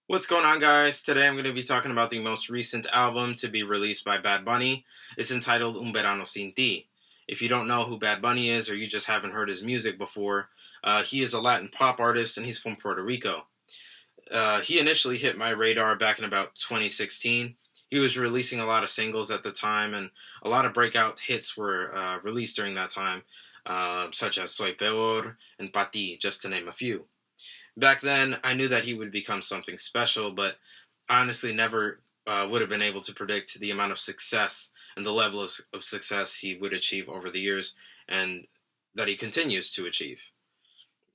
What's going on, guys? Today I'm going to be talking about the most recent album to be released by Bad Bunny. It's entitled Verano Sin Ti. If you don't know who Bad Bunny is, or you just haven't heard his music before, he is a Latin pop artist and he's from Puerto Rico. He initially hit my radar back in about 2016. He was releasing a lot of singles at the time, and a lot of breakout hits were released during that time, such as Soy Peor and Pa Ti, just to name a few. Back then, I knew that he would become something special, but honestly never would have been able to predict the amount of success and the level of success he would achieve over the years and that he continues to achieve.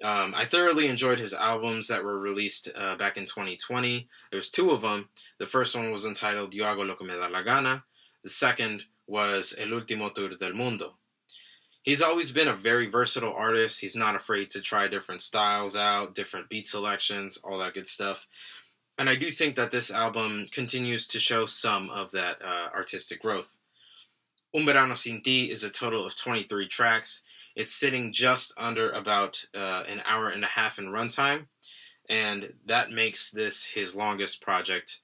I thoroughly enjoyed his albums that were released back in 2020. There's two of them. The first one was entitled Yo hago lo que me da la gana. The second was El último tour del mundo. He's always been a very versatile artist. He's not afraid to try different styles out, different beat selections, all that good stuff. And I do think that this album continues to show some of that artistic growth. Un Verano Sin Ti is a total of 23 tracks. It's sitting just under about an hour and a half in runtime, and that makes this his longest project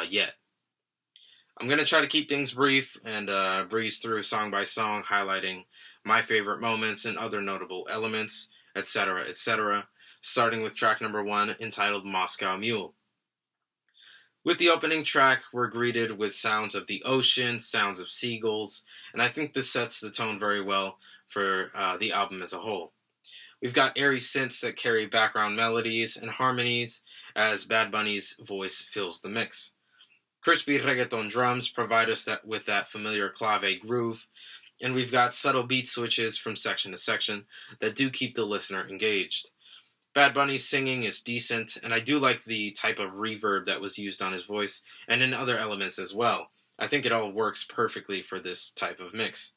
yet. I'm going to try to keep things brief and breeze through song by song, highlighting my favorite moments and other notable elements, etc., etc., starting with track number 1, entitled Moscow Mule. With the opening track, we're greeted with sounds of the ocean, sounds of seagulls, and I think this sets the tone very well for the album as a whole. We've got airy synths that carry background melodies and harmonies as Bad Bunny's voice fills the mix. Crispy reggaeton drums provide us with that familiar clave groove, and we've got subtle beat switches from section to section that do keep the listener engaged. Bad Bunny's singing is decent, and I do like the type of reverb that was used on his voice and in other elements as well. I think it all works perfectly for this type of mix.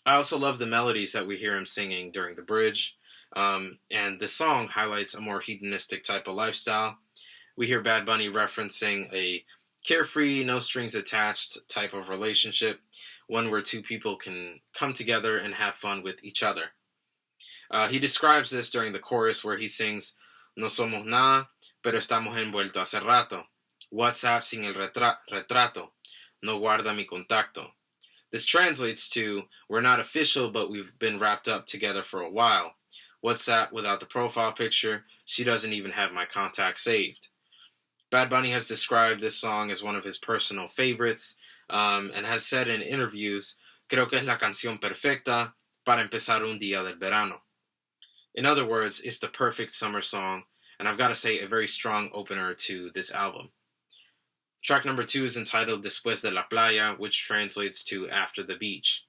I also love the melodies that we hear him singing during the bridge, and the song highlights a more hedonistic type of lifestyle. We hear Bad Bunny referencing a carefree, no strings attached type of relationship, one where two people can come together and have fun with each other. He describes this during the chorus where he sings, No somos nada, pero estamos envueltos hace rato. WhatsApp sin el retrato. No guarda mi contacto. This translates to, we're not official, but we've been wrapped up together for a while. WhatsApp without the profile picture, she doesn't even have my contact saved. Bad Bunny has described this song as one of his personal favorites, and has said in interviews, creo que es la canción perfecta para empezar un día del verano. In other words, it's the perfect summer song, and I've got to say, a very strong opener to this album. Track number 2 is entitled Después de la Playa, which translates to After the Beach.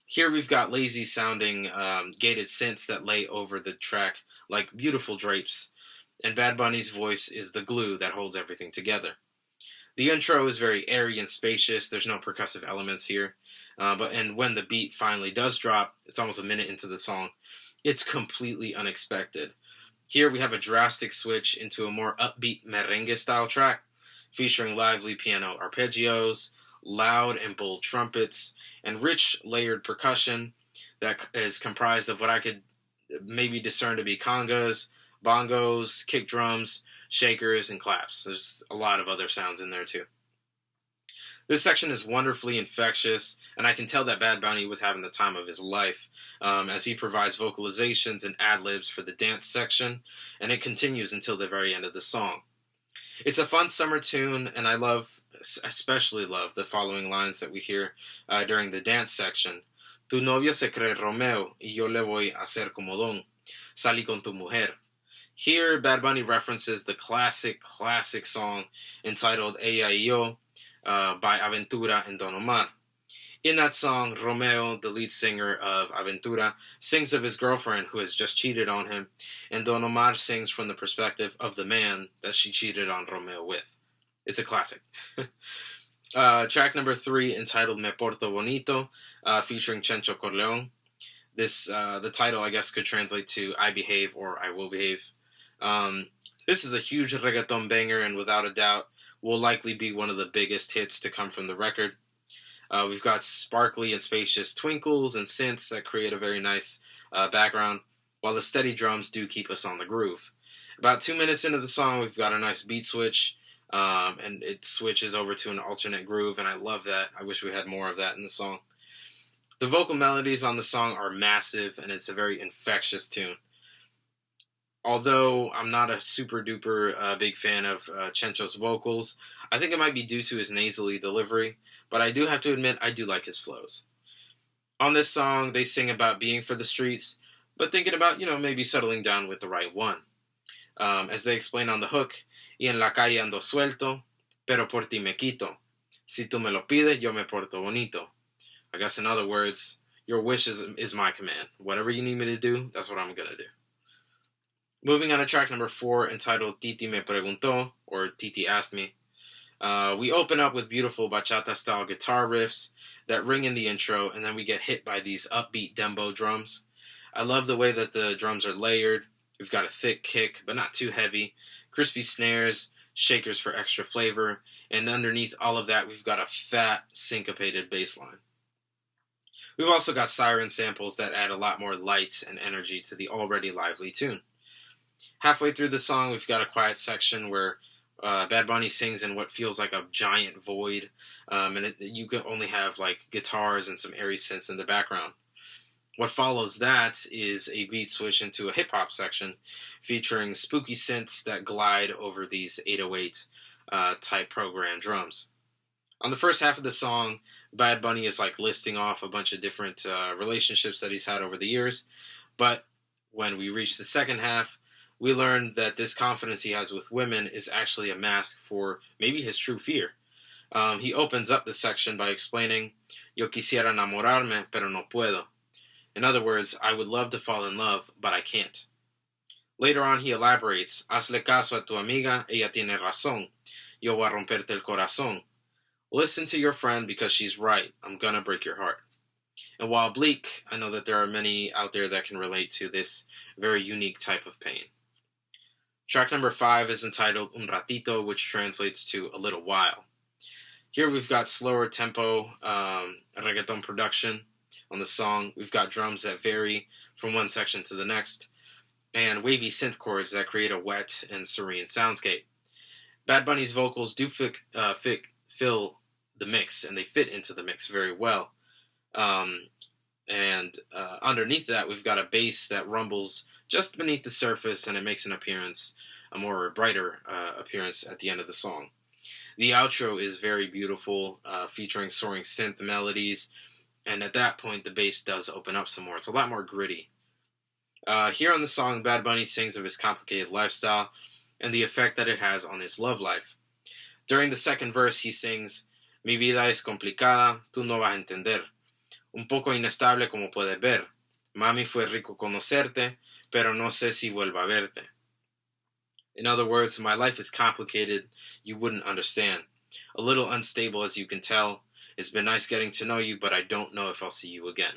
Here we've got lazy sounding gated synths that lay over the track like beautiful drapes, and Bad Bunny's voice is the glue that holds everything together. The intro is very airy and spacious. There's no percussive elements here. And when the beat finally does drop, it's almost a minute into the song, it's completely unexpected. Here we have a drastic switch into a more upbeat merengue-style track, featuring lively piano arpeggios, loud and bold trumpets, and rich layered percussion that is comprised of what I could maybe discern to be congas, bongos, kick drums, shakers, and claps. There's a lot of other sounds in there too. This section is wonderfully infectious, and I can tell that Bad Bunny was having the time of his life, as he provides vocalizations and ad-libs for the dance section, and it continues until the very end of the song. It's a fun summer tune, and I especially love the following lines that we hear during the dance section. Tu novio se cree Romeo, y yo le voy a hacer como Don. Salí con tu mujer. Here, Bad Bunny references the classic song entitled Ella y Yo by Aventura and Don Omar. In that song, Romeo, the lead singer of Aventura, sings of his girlfriend who has just cheated on him, and Don Omar sings from the perspective of the man that she cheated on Romeo with. It's a classic. Track number 3, entitled Me Porto Bonito, featuring Chencho Corleone. The title, I guess, could translate to I Behave or I Will Behave. This is a huge reggaeton banger, and without a doubt will likely be one of the biggest hits to come from the record. We've got sparkly and spacious twinkles and synths that create a very nice background, while the steady drums do keep us on the groove. About 2 minutes into the song, we've got a nice beat switch, and it switches over to an alternate groove, and I love that. I wish we had more of that in the song. The vocal melodies on the song are massive, and it's a very infectious tune. Although I'm not a super duper big fan of Chencho's vocals, I think it might be due to his nasally delivery, but I do have to admit I do like his flows. On this song, they sing about being for the streets, but thinking about, maybe settling down with the right one. As they explain on the hook, y en la calle ando suelto, pero por ti me quito. Si tú me lo pides, yo me porto bonito. I guess in other words, your wish is my command. Whatever you need me to do, that's what I'm going to do. Moving on to track number 4, entitled Titi Me Preguntó, or Titi Asked Me. We open up with beautiful bachata-style guitar riffs that ring in the intro, and then we get hit by these upbeat dembow drums. I love the way that the drums are layered. We've got a thick kick, but not too heavy, crispy snares, shakers for extra flavor, and underneath all of that, we've got a fat, syncopated bass line. We've also got siren samples that add a lot more light and energy to the already lively tune. Halfway through the song, we've got a quiet section where Bad Bunny sings in what feels like a giant void, and you can only have like guitars and some airy synths in the background. What follows that is a beat switch into a hip-hop section featuring spooky synths that glide over these 808 type program drums. On the first half of the song, Bad Bunny is like listing off a bunch of different relationships that he's had over the years, but when we reach the second half, we learn that this confidence he has with women is actually a mask for maybe his true fear. He opens up the section by explaining, Yo quisiera enamorarme, pero no puedo. In other words, I would love to fall in love, but I can't. Later on, he elaborates, Hazle caso a tu amiga, ella tiene razón. Yo voy a romperte el corazón. Listen to your friend because she's right. I'm gonna break your heart. And while bleak, I know that there are many out there that can relate to this very unique type of pain. Track number 5 is entitled Un Ratito, which translates to a little while. Here we've got slower tempo reggaeton production on the song. We've got drums that vary from one section to the next, and wavy synth chords that create a wet and serene soundscape. Bad Bunny's vocals do fill the mix, and they fit into the mix very well. Underneath that, we've got a bass that rumbles just beneath the surface, and it makes an appearance, a more brighter appearance at the end of the song. The outro is very beautiful, featuring soaring synth melodies, and at that point, the bass does open up some more. It's a lot more gritty. Here on the song, Bad Bunny sings of his complicated lifestyle and the effect that it has on his love life. During the second verse, he sings, Mi vida es complicada, tú no vas a entender. Un poco inestable como puedes ver. Mami, fue rico conocerte, pero no sé si vuelva a verte. In other words, my life is complicated, you wouldn't understand. A little unstable as you can tell. It's been nice getting to know you, but I don't know if I'll see you again.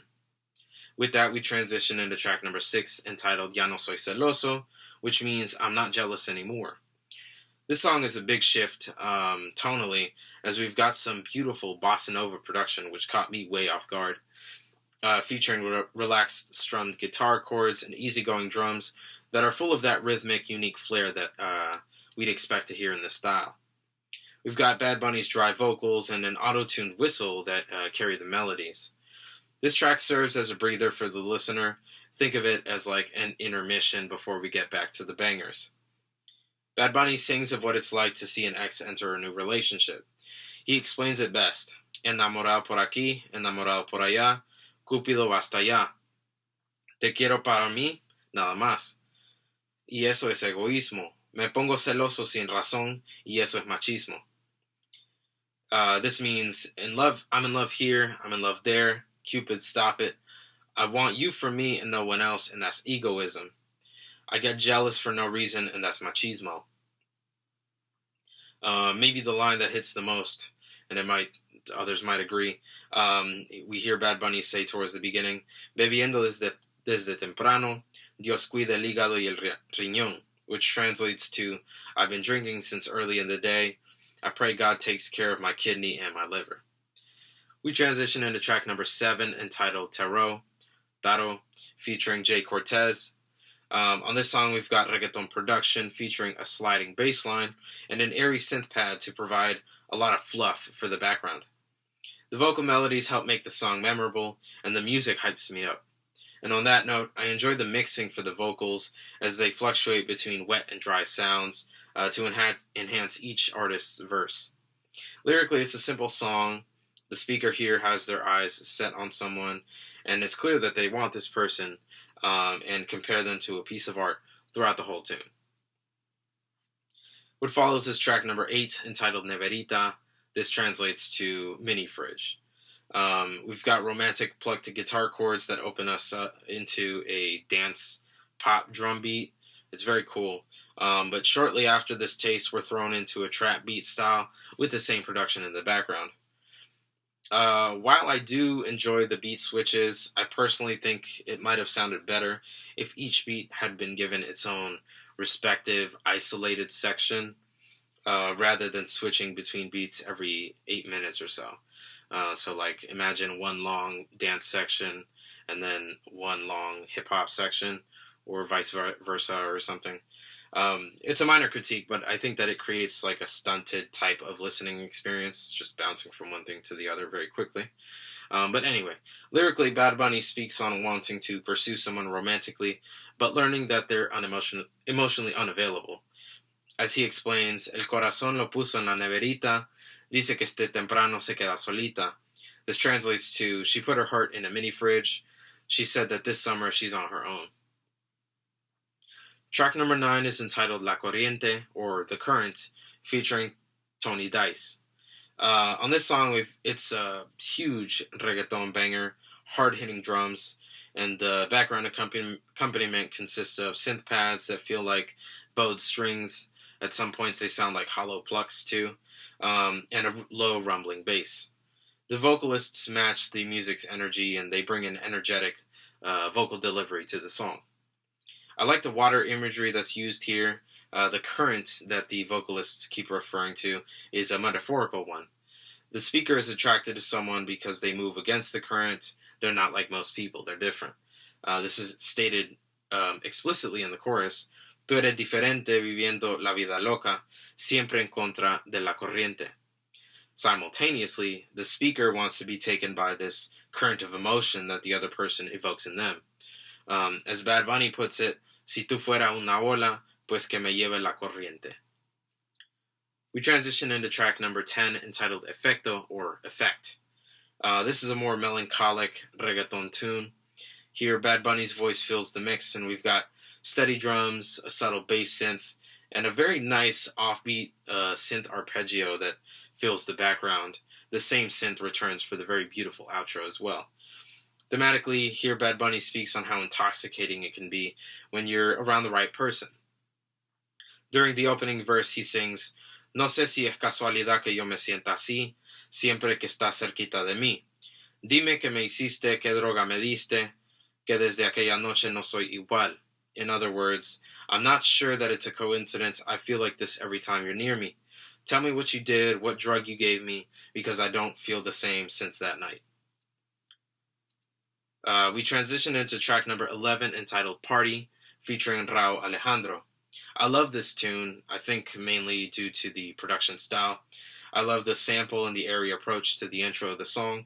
With that, we transition into track number 6, entitled Ya no soy celoso, which means I'm not jealous anymore. This song is a big shift tonally, as we've got some beautiful bossa nova production, which caught me way off guard, featuring relaxed strummed guitar chords and easygoing drums that are full of that rhythmic, unique flair that we'd expect to hear in this style. We've got Bad Bunny's dry vocals and an auto-tuned whistle that carry the melodies. This track serves as a breather for the listener. Think of it as like an intermission before we get back to the bangers. Bad Bunny sings of what it's like to see an ex enter a new relationship. He explains it best. Enamorado por aquí, enamorado por allá, Cúpido basta ya. Te quiero para mí, nada más. Y eso es egoísmo. Me pongo celoso sin razón, y eso es machismo. This means, I'm in love here, I'm in love there, Cupid, stop it. I want you for me and no one else, and that's egoism. I get jealous for no reason, and that's machismo. Maybe the line that hits the most, and others might agree, we hear Bad Bunny say towards the beginning, Bebiendo desde temprano, Dios cuida el hígado y el riñón, which translates to, I've been drinking since early in the day, I pray God takes care of my kidney and my liver. We transition into track number 7, entitled Taro, featuring Jay Cortez. On this song, we've got reggaeton production featuring a sliding bass line and an airy synth pad to provide a lot of fluff for the background. The vocal melodies help make the song memorable, and the music hypes me up. And on that note, I enjoy the mixing for the vocals as they fluctuate between wet and dry sounds to enhance each artist's verse. Lyrically, it's a simple song. The speaker here has their eyes set on someone, and it's clear that they want this person and compare them to a piece of art throughout the whole tune. What follows is track number 8, entitled Neverita. This translates to mini fridge. We've got romantic plucked guitar chords that open us into a dance pop drum beat. It's very cool. But shortly after this taste, we're thrown into a trap beat style with the same production in the background. While I do enjoy the beat switches, I personally think it might have sounded better if each beat had been given its own respective isolated section rather than switching between beats every 8 minutes or so. So like imagine one long dance section and then one long hip hop section, or vice versa or something. It's a minor critique, but I think that it creates like a stunted type of listening experience, just bouncing from one thing to the other very quickly. But anyway, lyrically, Bad Bunny speaks on wanting to pursue someone romantically, but learning that they're emotionally unavailable. As he explains, el corazón lo puso en la neverita, dice que este temprano se queda solita. This translates to, she put her heart in a mini fridge. She said that this summer she's on her own. Track number 9 is entitled La Corriente, or The Current, featuring Tony Dice. On this song, it's a huge reggaeton banger, hard-hitting drums, and the background accompaniment consists of synth pads that feel like bowed strings. At some points, they sound like hollow plucks, too, and a low rumbling bass. The vocalists match the music's energy, and they bring an energetic vocal delivery to the song. I like the water imagery that's used here. The current that the vocalists keep referring to is a metaphorical one. The speaker is attracted to someone because they move against the current. They're not like most people. They're different. This is stated explicitly in the chorus. Tú eres diferente viviendo la vida loca, siempre en contra de la corriente. Simultaneously, the speaker wants to be taken by this current of emotion that the other person evokes in them. As Bad Bunny puts it, si tú fuera una ola, pues que me lleve la corriente. We transition into track number 10, entitled Efecto, or Effect. This is a more melancholic reggaeton tune. Here, Bad Bunny's voice fills the mix, and we've got steady drums, a subtle bass synth, and a very nice offbeat synth arpeggio that fills the background. The same synth returns for the very beautiful outro as well. Thematically, here Bad Bunny speaks on how intoxicating it can be when you're around the right person. During the opening verse, he sings, No sé si es casualidad que yo me sienta así, siempre que estás cerquita de mí. Dime que me hiciste, que droga me diste, que desde aquella noche no soy igual. In other words, I'm not sure that it's a coincidence. I feel like this every time you're near me. Tell me what you did, what drug you gave me, because I don't feel the same since that night. We transition into track number 11, entitled Party, featuring Rauw Alejandro. I love this tune, I think mainly due to the production style. I love the sample and the airy approach to the intro of the song.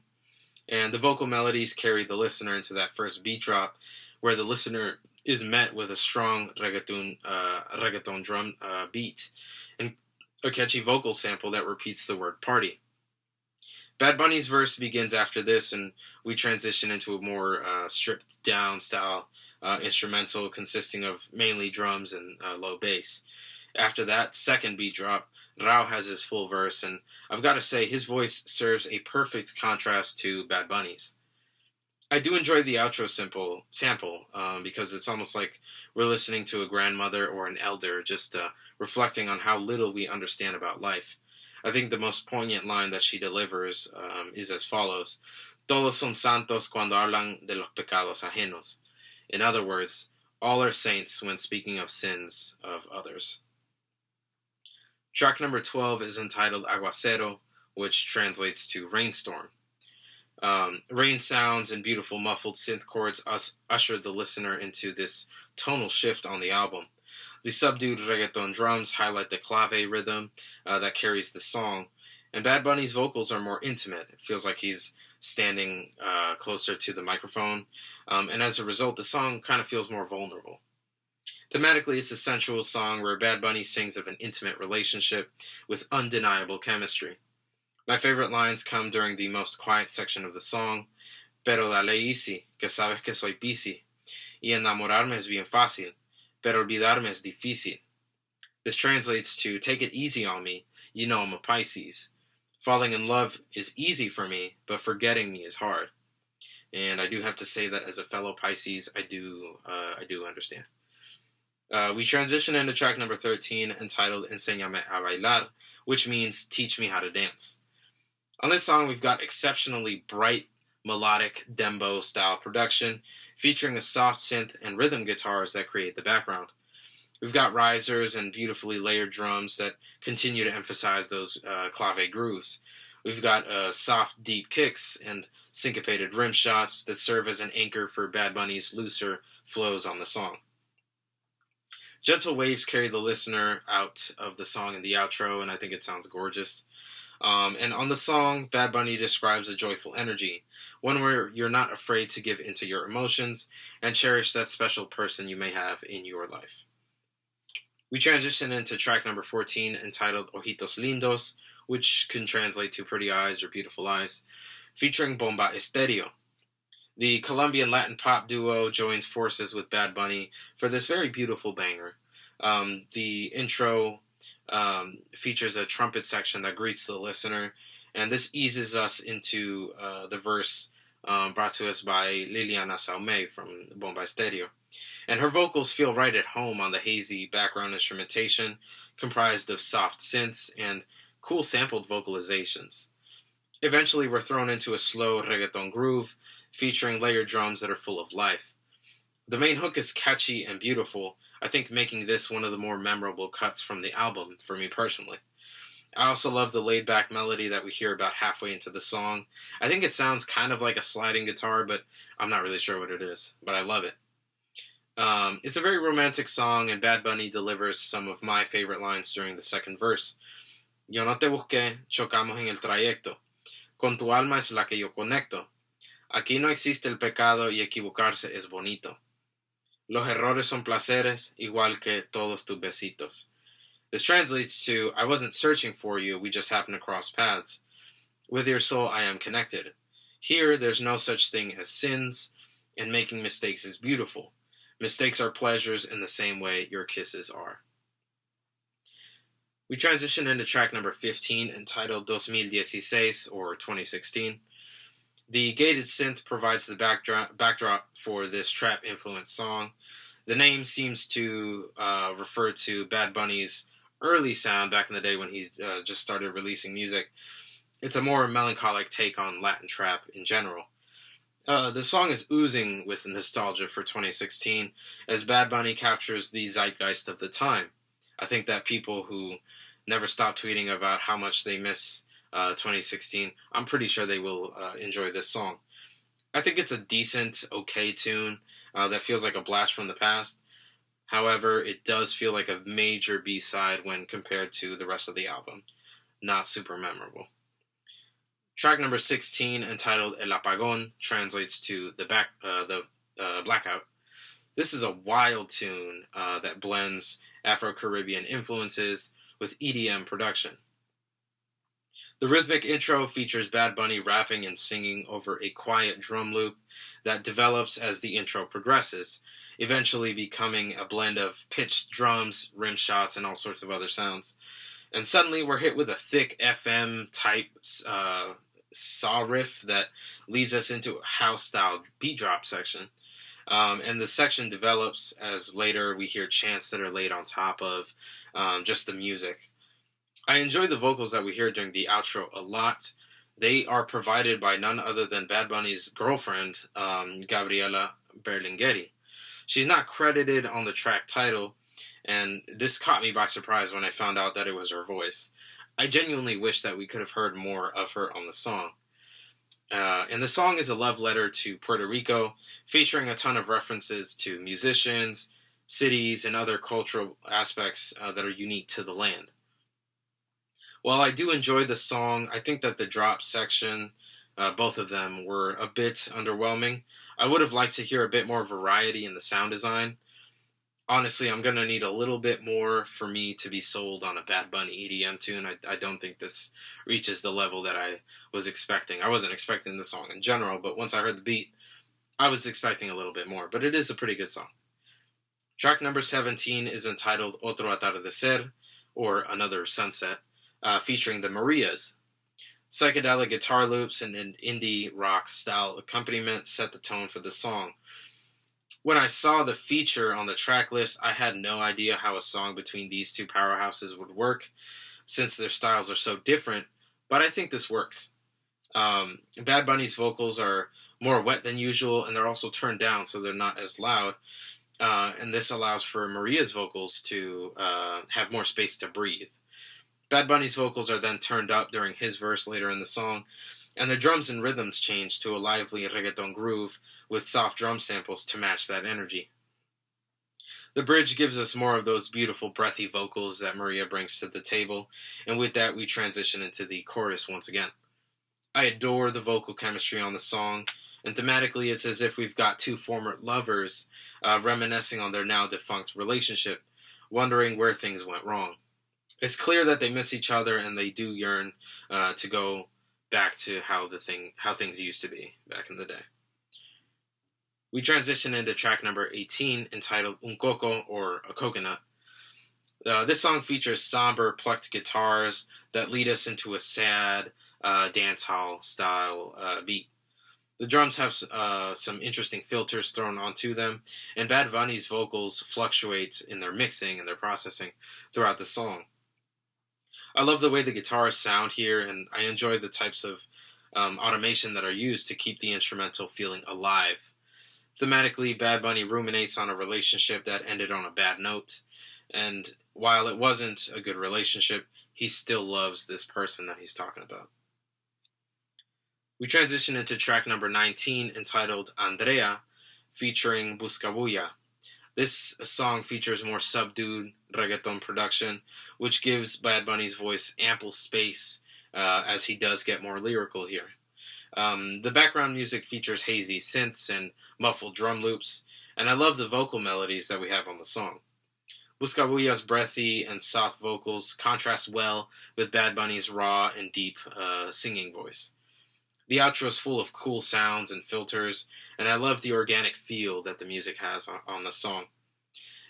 And the vocal melodies carry the listener into that first beat drop, where the listener is met with a strong reggaeton drum beat, and a catchy vocal sample that repeats the word party. Bad Bunny's verse begins after this, and we transition into a more stripped-down style instrumental consisting of mainly drums and low bass. After that second beat drop, Rauw has his full verse, and I've got to say, his voice serves a perfect contrast to Bad Bunny's. I do enjoy the outro sample because it's almost like we're listening to a grandmother or an elder just reflecting on how little we understand about life. I think the most poignant line that she delivers is as follows: Todos son santos cuando hablan de los pecados ajenos. In other words, all are saints when speaking of sins of others. Track number 12 is entitled Aguacero, which translates to rainstorm. Rain sounds and beautiful muffled synth chords ushered the listener into this tonal shift on the album. The subdued reggaeton drums highlight the clave rhythm that carries the song, and Bad Bunny's vocals are more intimate. It feels like he's standing closer to the microphone, and as a result, the song kind of feels more vulnerable. Thematically, it's a sensual song where Bad Bunny sings of an intimate relationship with undeniable chemistry. My favorite lines come during the most quiet section of the song, Pero dale easy, que sabes que soy pisci, y enamorarme es bien fácil, pero olvidarme es difícil. This translates to, take it easy on me, you know I'm a Pisces. Falling in love is easy for me, but forgetting me is hard. And I do have to say that as a fellow Pisces, I do understand. We transition into track number 13, entitled Enséñame a bailar, which means teach me how to dance. On this song, we've got exceptionally bright, melodic dembo-style production, featuring a soft synth and rhythm guitars that create the background. We've got risers and beautifully layered drums that continue to emphasize those clave grooves. We've got soft, deep kicks and syncopated rim shots that serve as an anchor for Bad Bunny's looser flows on the song. Gentle waves carry the listener out of the song in the outro, and I think it sounds gorgeous. And on the song, Bad Bunny describes a joyful energy, one where you're not afraid to give into your emotions and cherish that special person you may have in your life. We transition into track number 14, entitled Ojitos Lindos, which can translate to pretty eyes or beautiful eyes, featuring Bomba Estéreo. The Colombian Latin pop duo joins forces with Bad Bunny for this very beautiful banger. The intro features a trumpet section that greets the listener, and this eases us into the verse brought to us by Liliana Saume from Bomba Estéreo. And her vocals feel right at home on the hazy background instrumentation, comprised of soft synths and cool sampled vocalizations. Eventually, we're thrown into a slow reggaeton groove, featuring layered drums that are full of life. The main hook is catchy and beautiful, I think making this one of the more memorable cuts from the album for me personally. I also love the laid-back melody that we hear about halfway into the song. I think it sounds kind of like a sliding guitar, but I'm not really sure what it is, but I love it. It's a very romantic song, and Bad Bunny delivers some of my favorite lines during the second verse. Yo no te busqué, chocamos en el trayecto. Con tu alma es la que yo conecto. Aquí no existe el pecado y equivocarse es bonito. Los errores son placeres, igual que todos tus besitos. This translates to, I wasn't searching for you, we just happened to cross paths. With your soul I am connected. Here, there's no such thing as sins, and making mistakes is beautiful. Mistakes are pleasures in the same way your kisses are. We transition into track number 15, entitled 2016, or 2016. The gated synth provides the backdrop for this trap-influenced song. The name seems to refer to Bad Bunny's early sound back in the day when he just started releasing music. It's a more melancholic take on Latin trap in general. The song is oozing with nostalgia for 2016, as Bad Bunny captures the zeitgeist of the time. I think that people who never stop tweeting about how much they miss 2016, I'm pretty sure they will enjoy this song. I think it's a decent, okay tune that feels like a blast from the past. However, it does feel like a major B-side when compared to the rest of the album. Not super memorable. Track number 16, entitled El Apagón, translates to the blackout. This is a wild tune that blends Afro-Caribbean influences with EDM production. The rhythmic intro features Bad Bunny rapping and singing over a quiet drum loop that develops as the intro progresses, eventually becoming a blend of pitched drums, rim shots, and all sorts of other sounds. And suddenly we're hit with a thick FM-type saw riff that leads us into a house-style beat drop section. And the section develops as later we hear chants that are laid on top of just the music. I enjoy the vocals that we hear during the outro a lot. They are provided by none other than Bad Bunny's girlfriend, Gabriela Berlingeri. She's not credited on the track title, and this caught me by surprise when I found out that it was her voice. I genuinely wish that we could have heard more of her on the song. And the song is a love letter to Puerto Rico, featuring a ton of references to musicians, cities, and other cultural aspects that are unique to the land. While I do enjoy the song, I think that the drop section, both of them, were a bit underwhelming. I would have liked to hear a bit more variety in the sound design. Honestly, I'm going to need a little bit more for me to be sold on a Bad Bunny EDM tune. I don't think this reaches the level that I was expecting. I wasn't expecting the song in general, but once I heard the beat, I was expecting a little bit more. But it is a pretty good song. Track number 17 is entitled Otro Atardecer, or Another Sunset, featuring the Marias. Psychedelic guitar loops and an indie rock style accompaniment set the tone for the song. When I saw the feature on the track list, I had no idea how a song between these two powerhouses would work, since their styles are so different, but I think this works. Bad Bunny's vocals are more wet than usual, and they're also turned down so they're not as loud, and this allows for Maria's vocals to have more space to breathe. Bad Bunny's vocals are then turned up during his verse later in the song, and the drums and rhythms change to a lively reggaeton groove with soft drum samples to match that energy. The bridge gives us more of those beautiful breathy vocals that Maria brings to the table, and with that we transition into the chorus once again. I adore the vocal chemistry on the song, and thematically it's as if we've got two former lovers reminiscing on their now defunct relationship, wondering where things went wrong. It's clear that they miss each other and they do yearn to go back to how things used to be back in the day. We transition into track number 18, entitled Un Coco, or A Coconut. This song features somber, plucked guitars that lead us into a sad dancehall style beat. The drums have some interesting filters thrown onto them, and Bad Bunny's vocals fluctuate in their mixing and their processing throughout the song. I love the way the guitars sound here, and I enjoy the types of automation that are used to keep the instrumental feeling alive. Thematically, Bad Bunny ruminates on a relationship that ended on a bad note, and while it wasn't a good relationship, he still loves this person that he's talking about. We transition into track number 19, entitled Andrea, featuring Buscabulla. This song features more subdued reggaeton production, which gives Bad Bunny's voice ample space as he does get more lyrical here. The background music features hazy synths and muffled drum loops, and I love the vocal melodies that we have on the song. Buscabulla's breathy and soft vocals contrast well with Bad Bunny's raw and deep singing voice. The outro is full of cool sounds and filters, and I love the organic feel that the music has on the song.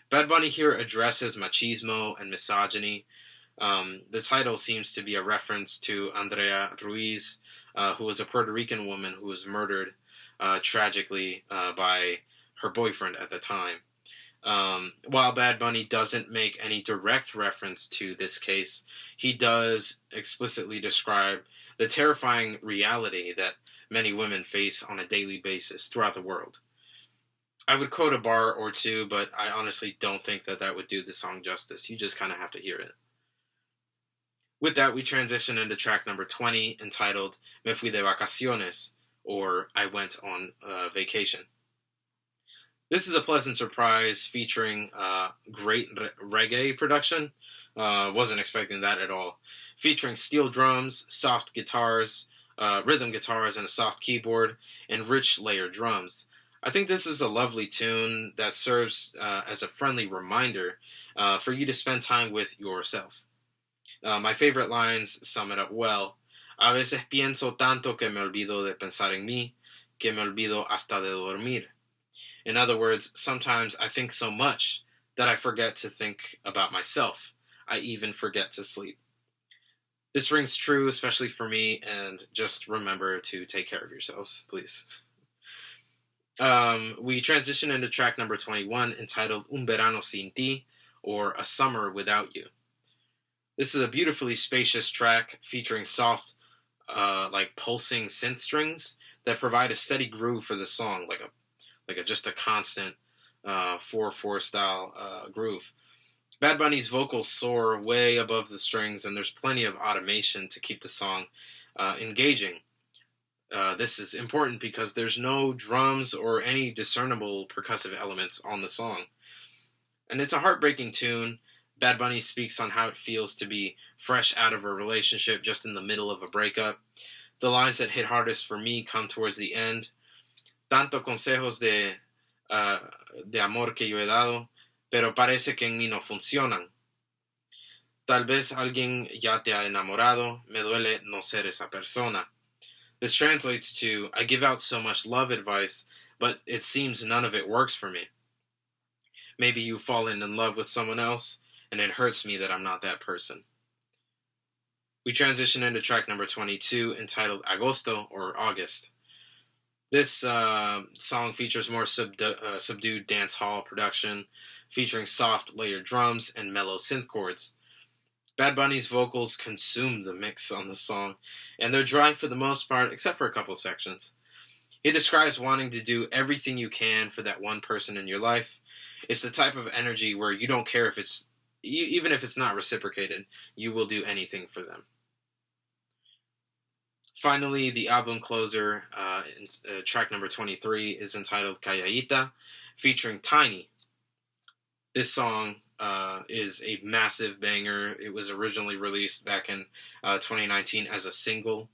Bad Bunny here addresses machismo and misogyny. The title seems to be a reference to Andrea Ruiz, who was a Puerto Rican woman who was murdered tragically by her boyfriend at the time. While Bad Bunny doesn't make any direct reference to this case, he does explicitly describe the terrifying reality that many women face on a daily basis throughout the world. I would quote a bar or two, but I honestly don't think that would do the song justice. You just kind of have to hear it. With that, we transition into track number 20, entitled Me Fui de Vacaciones, or I Went on Vacation. This is a pleasant surprise featuring great reggae production. Wasn't expecting that at all. Featuring steel drums, soft guitars, rhythm guitars, and a soft keyboard, and rich layered drums. I think this is a lovely tune that serves as a friendly reminder for you to spend time with yourself. My favorite lines sum it up well. A veces pienso tanto que me olvido de pensar en mí, que me olvido hasta de dormir. In other words, sometimes I think so much that I forget to think about myself. I even forget to sleep. This rings true, especially for me, and just remember to take care of yourselves, please. We transition into track number 21, entitled Un Verano Sin Ti, or A Summer Without You. This is a beautifully spacious track featuring soft, pulsing synth strings that provide a steady groove for the song, just a constant 4/4 style groove. Bad Bunny's vocals soar way above the strings, and there's plenty of automation to keep the song engaging. This is important because there's no drums or any discernible percussive elements on the song. And it's a heartbreaking tune. Bad Bunny speaks on how it feels to be fresh out of a relationship just in the middle of a breakup. The lines that hit hardest for me come towards the end. Tanto consejos uh, de amor que yo he dado, pero parece que en mí no funcionan. Tal vez alguien ya te ha enamorado, me duele no ser esa persona. This translates to, I give out so much love advice, but it seems none of it works for me. Maybe you've fallen in love with someone else, and it hurts me that I'm not that person. We transition into track number 22, entitled Agosto, or August. This song features more subdued dance hall production, featuring soft, layered drums and mellow synth chords. Bad Bunny's vocals consume the mix on the song, and they're dry for the most part, except for a couple sections. He describes wanting to do everything you can for that one person in your life. It's the type of energy where you don't care if it's, even if it's not reciprocated, you will do anything for them. Finally, the album closer, track number 23, is entitled Calladita, featuring Tiny. This song is a massive banger. It was originally released back in 2019 as a single.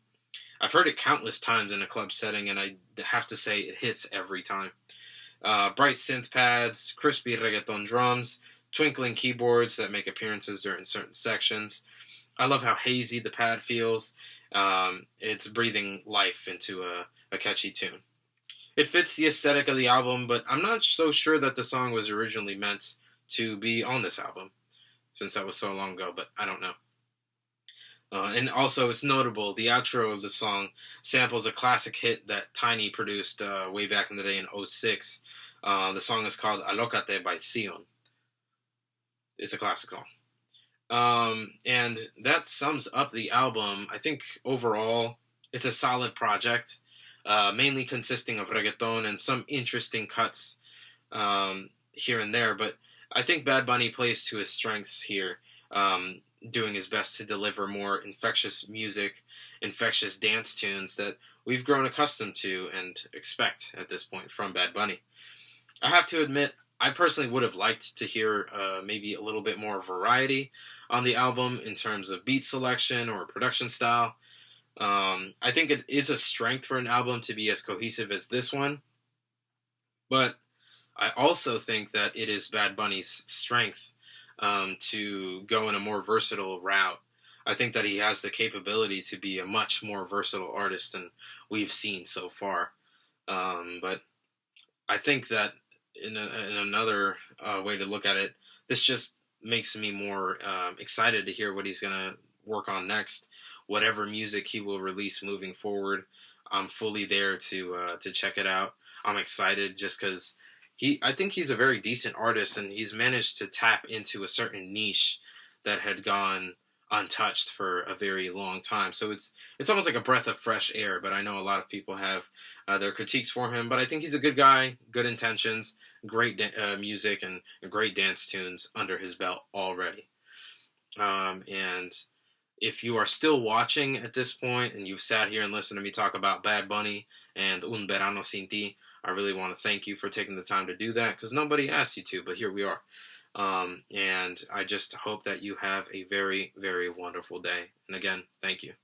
I've heard it countless times in a club setting, and I have to say it hits every time. Bright synth pads, crispy reggaeton drums, twinkling keyboards that make appearances during certain sections. I love how hazy the pad feels. It's breathing life into a catchy tune. It fits the aesthetic of the album, but I'm not so sure that the song was originally meant to be on this album, since that was so long ago, but I don't know. And also, it's notable, the outro of the song samples a classic hit that Tiny produced way back in the day in '06. The song is called Alócate by Sion. It's a classic song. And that sums up the album. I think overall, it's a solid project, mainly consisting of reggaeton and some interesting cuts here and there, but I think Bad Bunny plays to his strengths here, doing his best to deliver more infectious music, infectious dance tunes that we've grown accustomed to and expect at this point from Bad Bunny. I have to admit, I personally would have liked to hear maybe a little bit more variety on the album in terms of beat selection or production style. I think it is a strength for an album to be as cohesive as this one, but I also think that it is Bad Bunny's strength to go in a more versatile route. I think that he has the capability to be a much more versatile artist than we've seen so far. But I think that in another way to look at it, this just makes me more excited to hear what he's going to work on next. Whatever music he will release moving forward, I'm fully there to check it out. I'm excited just because I think he's a very decent artist, and he's managed to tap into a certain niche that had gone untouched for a very long time. So it's almost like a breath of fresh air. But I know a lot of people have their critiques for him. But I think he's a good guy, good intentions, great music, and great dance tunes under his belt already. And if you are still watching at this point and you've sat here and listened to me talk about Bad Bunny and Un Verano Sin Ti, I really want to thank you for taking the time to do that, because nobody asked you to, but here we are. And I just hope that you have a very, very wonderful day. And again, thank you.